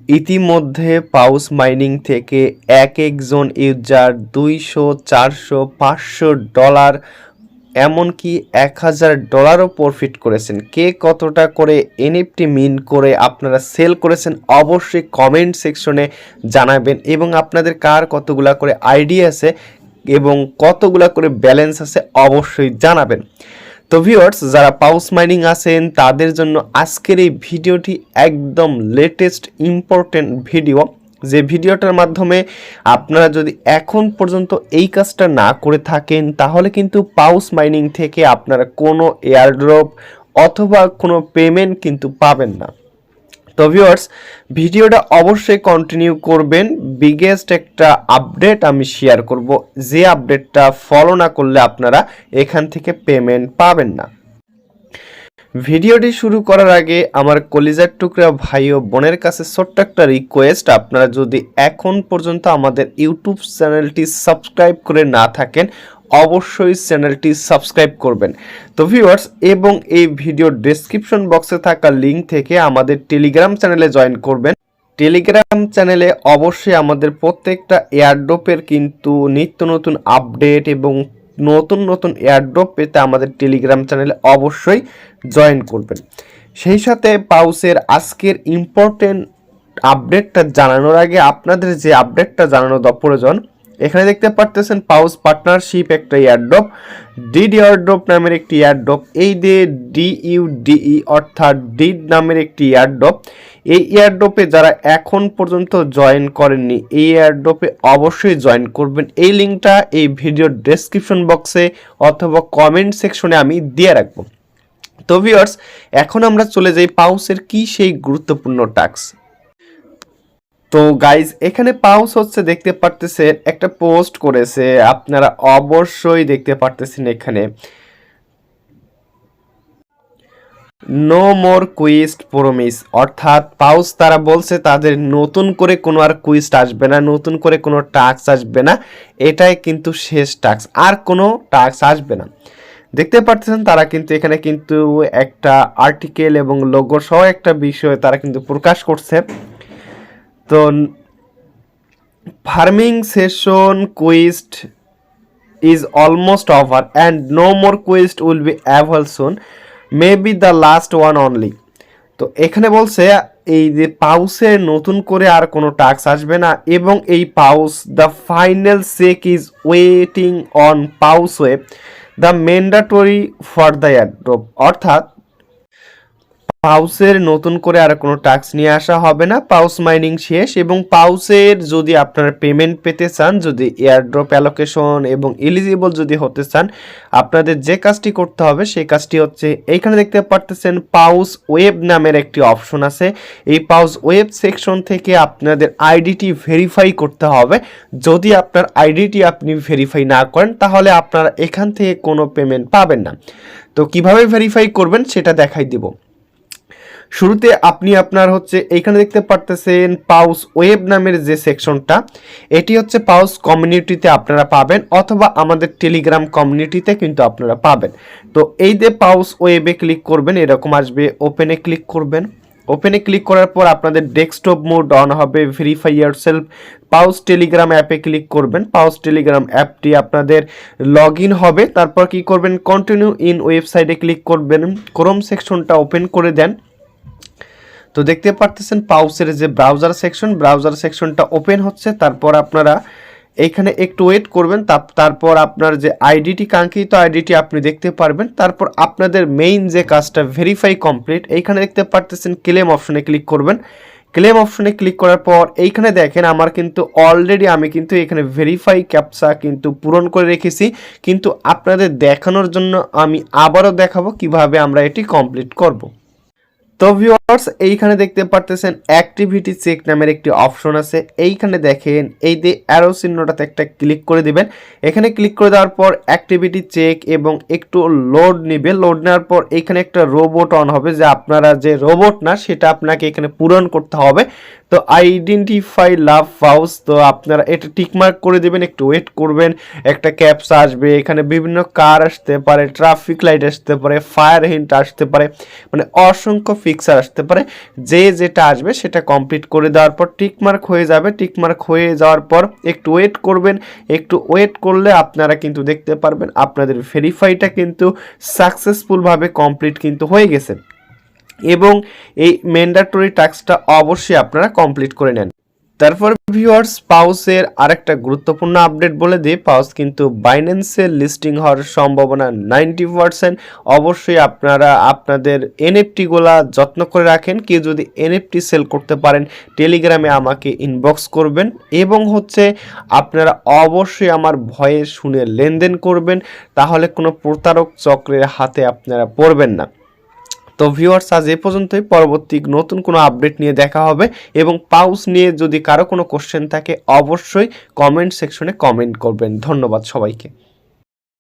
ইতিমধ্যে পাউস মাইনিং থেকে এক একজন ইউজার 200, 400, $500 এমনকি $1000ও প্রফিট করেছেন। কে কতটা করে এনএফটি মিন করে আপনারা সেল করেছেন অবশ্যই কমেন্ট সেকশনে জানাবেন, এবং আপনাদের কার কতগুলা করে আইডি আছে এবং কতগুলা করে ব্যালেন্স আছে অবশ্যই জানাবেন। তো ভিউয়ার্স, যারা পাউস মাইনিং আছেন তাদের জন্য আজকের এই ভিডিওটি একদম লেটেস্ট ইম্পর্টেন্ট ভিডিও, যে ভিডিওটার মাধ্যমে আপনারা যদি এখন পর্যন্ত এই কাজটা না করে থাকেন তাহলে কিন্তু পাউস মাইনিং থেকে আপনারা কোনো এয়ারড্রপ অথবা কোনো পেমেন্ট কিন্তু পাবেন না। তো ভিউয়ার্স, ভিডিওটা অবশ্যই কন্টিনিউ করবেন। বিগেস্ট একটা আপডেট আমি শেয়ার করব, যে আপডেটটা ফলো না করলে আপনারা এখান থেকে পেমেন্ট পাবেন না। ভিডিওটি শুরু করার আগে আমার কলিজার টুকরা ভাই ও বোনের কাছে ছোট্ট একটা রিকোয়েস্ট, আপনারা যদি এখন পর্যন্ত আমাদের ইউটিউব চ্যানেলটি সাবস্ক্রাইব করে না থাকেন অবশ্যই চ্যানেলটি সাবস্ক্রাইব করবেন। তো ভিউয়ার্স, এবং এই ভিডিও ডেসক্রিপশন বক্সে থাকা লিঙ্ক থেকে আমাদের টেলিগ্রাম চ্যানেলে জয়েন করবেন। টেলিগ্রাম চ্যানেলে অবশ্যই আমাদের প্রত্যেকটা এয়ারড্রপের কিন্তু নিত্য নতুন আপডেট এবং নতুন নতুন এয়ারড্রপ পেতে আমাদের টেলিগ্রাম চ্যানেলে অবশ্যই জয়েন করবেন। সেই সাথে পাউসের আজকের ইম্পর্টেন্ট আপডেটটা জানানোর আগে আপনাদের যে আপডেটটা জানানো প্রয়োজন, এখানে দেখতে পারতেছেন পাউস পার্টনারশিপ একটা এয়ারড্রপ, ডিড এয়ারড্রপ নামের একটি এয়ারড্রপ, এই যে DUDE অর্থাৎ ডিড নামের একটি এয়ারড্রপ। এই এয়ারড্রপে যারা এখন পর্যন্ত জয়েন করেননি এই এয়ারড্রপে অবশ্যই জয়েন করবেন। এই লিঙ্কটা এই ভিডিওর ডেসক্রিপশন বক্সে অথবা কমেন্ট সেকশনে আমি দিয়ে রাখবো। তো ভিউয়ার্স, এখন আমরা চলে যাই পাউসের কি সেই গুরুত্বপূর্ণ টাস্ক। তো গাইজ, এখানে পাউস হচ্ছে দেখতে পারতেছেন একটা পোস্ট করেছে, আপনারা অবশ্যই দেখতে পারতেছেন এখানে নো মোর কুইস্ট প্রমিস, অর্থাৎ পাউস তারা বলছে তাদের নতুন করে কোনো আর কুইস্ট আসবে না, নতুন করে কোনো টাস্ক আসবে না, এটাই কিন্তু শেষ টাস্ক, আর কোনো টাস্ক আসবে না। দেখতে পাচ্ছেন তারা কিন্তু এখানে কিন্তু একটা আর্টিকেল এবং লোগো সহ একটা বিষয় তারা কিন্তু প্রকাশ করছে। তো farming session quest is almost over and no more quest will be available soon, maybe the last one only। তো এখানে বলছে এই যে পাউসে নতুন করে আর কোনো টাস্ক আসবে না, এবং এই Paws the final check is waiting on Paws web the mandatory for the airdrop, অর্থাৎ পাউসের নতুন করে আর কোনো টাস্ক নিয়ে আসা হবে না, পাউস মাইনিং শেষ। এবং পাউসের যদি আপনারা পেমেন্ট পেতে চান, যদি এয়ারড্রপ অ্যালোকেশন এবং এলিজিবল যদি হতে চান, আপনাদের যে কাজটি করতে হবে সেই কাজটি হচ্ছে এইখানে দেখতে পারতেছেন পাউস ওয়েব নামের একটি অপশন আছে। এই পাউস ওয়েব সেকশন থেকে আপনাদের আইডিটি ভেরিফাই করতে হবে। যদি আপনার আইডিটি আপনি ভেরিফাই না করেন তাহলে আপনারা এখান থেকে কোনো পেমেন্ট পাবেন না। তো কিভাবে ভেরিফাই করবেন সেটা দেখাই দিব। শুরুতে আপনি আপনার হচ্ছে এইখানে দেখতে পারতেছেন পাউস ওয়েব নামের যে সেকশনটা, এটি হচ্ছে পাউস কমিউনিটিতে আপনারা পাবেন অথবা আমাদের টেলিগ্রাম কমিউনিটিতে কিন্তু আপনারা পাবেন। তো এই যে পাউস ওয়েবে ক্লিক করবেন, এরকম আসবে, ওপেনে ক্লিক করবেন। ওপেনে ক্লিক করার পর আপনাদের ডেস্কটপ মোড অন হবে, ভেরিফাই ইয়ারসেলফ, পাউস টেলিগ্রাম অ্যাপে ক্লিক করবেন। পাউস টেলিগ্রাম অ্যাপটি আপনাদের লগ ইন হবে। তারপর কি করবেন, কন্টিনিউ ইন ওয়েবসাইটে ক্লিক করবেন, ক্রোম সেকশনটা ওপেন করে দেন। তো দেখতে পারতেছেন পাউসের যে ব্রাউজার সেকশনটা ওপেন হচ্ছে। তারপর আপনারা এইখানে একটু ওয়েট করবেন, তারপর আপনার যে আইডিটি, কাঙ্ক্ষিত আইডিটি আপনি দেখতে পারবেন। তারপর আপনাদের মেইন যে কাজটা ভেরিফাই কমপ্লিট, এইখানে দেখতে পারতেছেন ক্লেম অপশনে ক্লিক করবেন। ক্লেম অপশনে ক্লিক করার পর এইখানে দেখেন আমার কিন্তু অলরেডি আমি কিন্তু এখানে ভেরিফাই ক্যাপচা কিন্তু পূরণ করে রেখেছি, কিন্তু আপনাদের দেখানোর জন্য আমি আবারও দেখাবো কিভাবে আমরা এটি কমপ্লিট করব। তো ভিউয়ার্স, এইখানে দেখতে পারতেছেন অ্যাক্টিভিটি চেক নামের একটি অপশন আছে। এইখানে দেখেন এই যে অ্যারো চিহ্নটাতে একটা ক্লিক করে দিবেন। এখানে ক্লিক করে দেওয়ার পর অ্যাক্টিভিটি চেক এবং একটু লোড নেবে। লোড নেওয়ার পর এখানে একটা রোবট অন হবে, যে আপনারা যে রোবট না সেটা আপনাকে এখানে পূরণ করতে হবে। তো আইডেন্টিফাই লাভ পাউস, তো আপনারা এটা টিকমার্ক করে দেবেন, একটু ওয়েট করবেন, একটা ক্যাপচা আসবে। এখানে বিভিন্ন কার আসতে পারে, ট্রাফিক লাইট আসতে পারে, ফায়ার হিন্ট আসতে পারে, মানে অসংখ্য ফিক্সার আসতে আসতে পারে। যে যেটা আসবে সেটা কমপ্লিট করে দেওয়ার পর টিকমার্ক হয়ে যাবে। টিকমার্ক হয়ে যাওয়ার পর একটু ওয়েট করবেন। একটু ওয়েট করলে আপনারা কিন্তু দেখতে পারবেন আপনাদের ভেরিফাইটা কিন্তু সাকসেসফুলভাবে কমপ্লিট কিন্তু হয়ে গেছে। এবং এই ম্যান্ডেটরি টাস্কটা অবশ্যই আপনারা কমপ্লিট করে নেন। তারপর ভিউয়ার্স, পাউসের আরেকটা গুরুত্বপূর্ণ আপডেট বলে দিই, পাউস কিন্তু বাইন্যান্সে লিস্টিং হওয়ার সম্ভাবনা 90%। অবশ্যই আপনারা আপনাদের এনএফটিগুলা যত্ন করে রাখেন। কেউ যদি এনএফটি সেল করতে পারেন টেলিগ্রামে আমাকে ইনবক্স করবেন, এবং হচ্ছে আপনারা অবশ্যই আমার ভয়ে শুনে লেনদেন করবেন, তাহলে কোনো প্রতারক চক্রের হাতে আপনারা পড়বেন না। তো ভিউয়ার্স, আজ এ পর্যন্তই। পরবর্তী নতুন কোনো আপডেট নিয়ে দেখা হবে, এবং পাউস নিয়ে যদি কারো কোনো কোশ্চেন থাকে অবশ্যই কমেন্ট সেকশনে কমেন্ট করবেন। ধন্যবাদ সবাইকে।